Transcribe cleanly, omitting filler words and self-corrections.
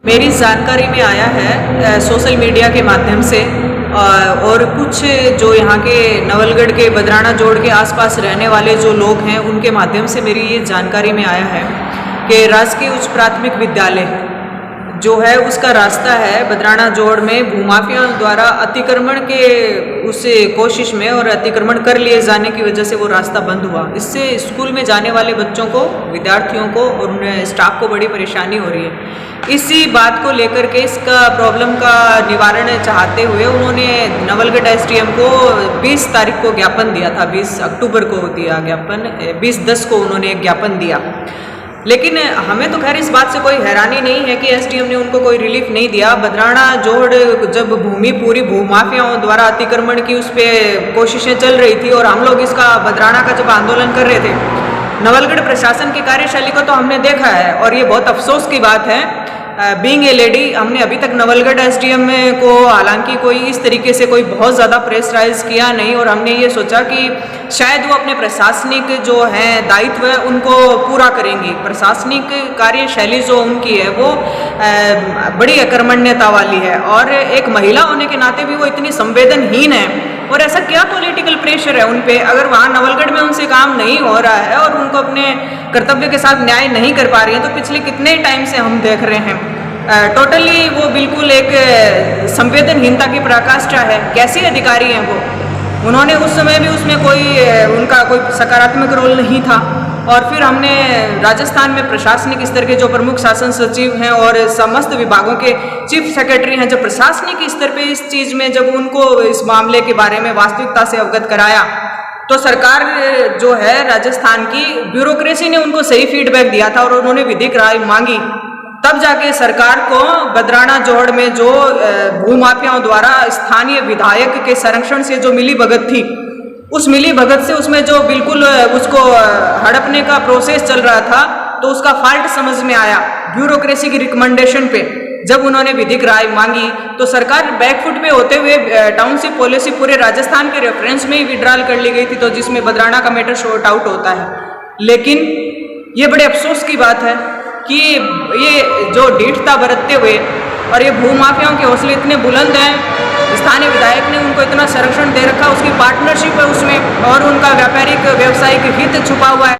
मेरी जानकारी में आया है सोशल मीडिया के माध्यम से और कुछ जो यहाँ के नवलगढ़ के बदराना जोड़ के आसपास रहने वाले जो लोग हैं उनके माध्यम से मेरी ये जानकारी में आया है कि राजकीय उच्च प्राथमिक विद्यालय जो है उसका रास्ता है बदराना जोड़ में भूमाफिया द्वारा अतिक्रमण के उस कोशिश में और अतिक्रमण कर लिए जाने की वजह से वो रास्ता बंद हुआ। इससे स्कूल में जाने वाले बच्चों को, विद्यार्थियों को और उन्हें स्टाफ को बड़ी परेशानी हो रही है। इसी बात को लेकर के इसका प्रॉब्लम का निवारण चाहते हुए उन्होंने नवलगढ़ एसडीएम को 20 तारीख को ज्ञापन दिया था। 20 अक्टूबर को दिया ज्ञापन, 20/10 को उन्होंने ज्ञापन दिया। लेकिन हमें तो खैर इस बात से कोई हैरानी नहीं है कि एसडीएम ने उनको कोई रिलीफ नहीं दिया। बदराना जोड़ जब भूमि पूरी भूमाफियाओं द्वारा अतिक्रमण की उस पर कोशिशें चल रही थी और हम लोग इसका बदराना का जब आंदोलन कर रहे थे, नवलगढ़ प्रशासन की कार्यशैली को तो हमने देखा है और ये बहुत अफसोस की बात है। बीइंग ए लेडी, हमने अभी तक नवलगढ़ एसडीएम को हालांकि कोई इस तरीके से कोई बहुत ज़्यादा प्रेशराइज किया नहीं और हमने ये सोचा कि शायद वो अपने प्रशासनिक जो है दायित्व है उनको पूरा करेंगी। प्रशासनिक कार्यशैली जो उनकी है वो बड़ी अकर्मण्यता वाली है और एक महिला होने के नाते भी वो इतनी संवेदनहीन है। और ऐसा क्या पॉलिटिकल प्रेशर है उन पे, अगर वहाँ नवलगढ़ में उनसे काम नहीं हो रहा है और उनको अपने कर्तव्य के साथ न्याय नहीं कर पा रही हैं, तो पिछले कितने टाइम से हम देख रहे हैं टोटली वो बिल्कुल एक संवेदनहीनता की पराकाष्ठा है। कैसे अधिकारी हैं वो? उन्होंने उस समय भी उसमें उनका कोई सकारात्मक रोल नहीं था। और फिर हमने राजस्थान में प्रशासनिक स्तर के जो प्रमुख शासन सचिव हैं और समस्त विभागों के चीफ सेक्रेटरी हैं, जब प्रशासनिक स्तर पे इस चीज़ में जब उनको इस मामले के बारे में वास्तविकता से अवगत कराया तो सरकार जो है राजस्थान की ब्यूरोक्रेसी ने उनको सही फीडबैक दिया था और उन्होंने विधिक राय मांगी। तब जाके सरकार को बदराना जोड़ में जो भूमाफियाओं द्वारा स्थानीय विधायक के संरक्षण से जो मिली भगत थी, उस मिली भगत से उसमें जो बिल्कुल उसको हड़पने का प्रोसेस चल रहा था, तो उसका फॉल्ट समझ में आया ब्यूरोक्रेसी की रिकमेंडेशन पे। जब उन्होंने विधिक राय मांगी तो सरकार बैकफुट पे होते हुए टाउनशिप पॉलिसी पूरे राजस्थान के रेफरेंस में ही विड्रॉल कर ली गई थी, तो जिसमें बदराना का मैटर शॉर्ट आउट होता है। लेकिन ये बड़े अफसोस की बात है कि ये जो ढीठता बरतते हुए और ये भूमाफियाओं के हौसले इतने बुलंद हैं, स्थानीय विधायक ने उनको इतना संरक्षण दे रखा, उसकी पार्टनरशिप है उसमें और उनका व्यापारिक व्यवसायिक हित छुपा हुआ है।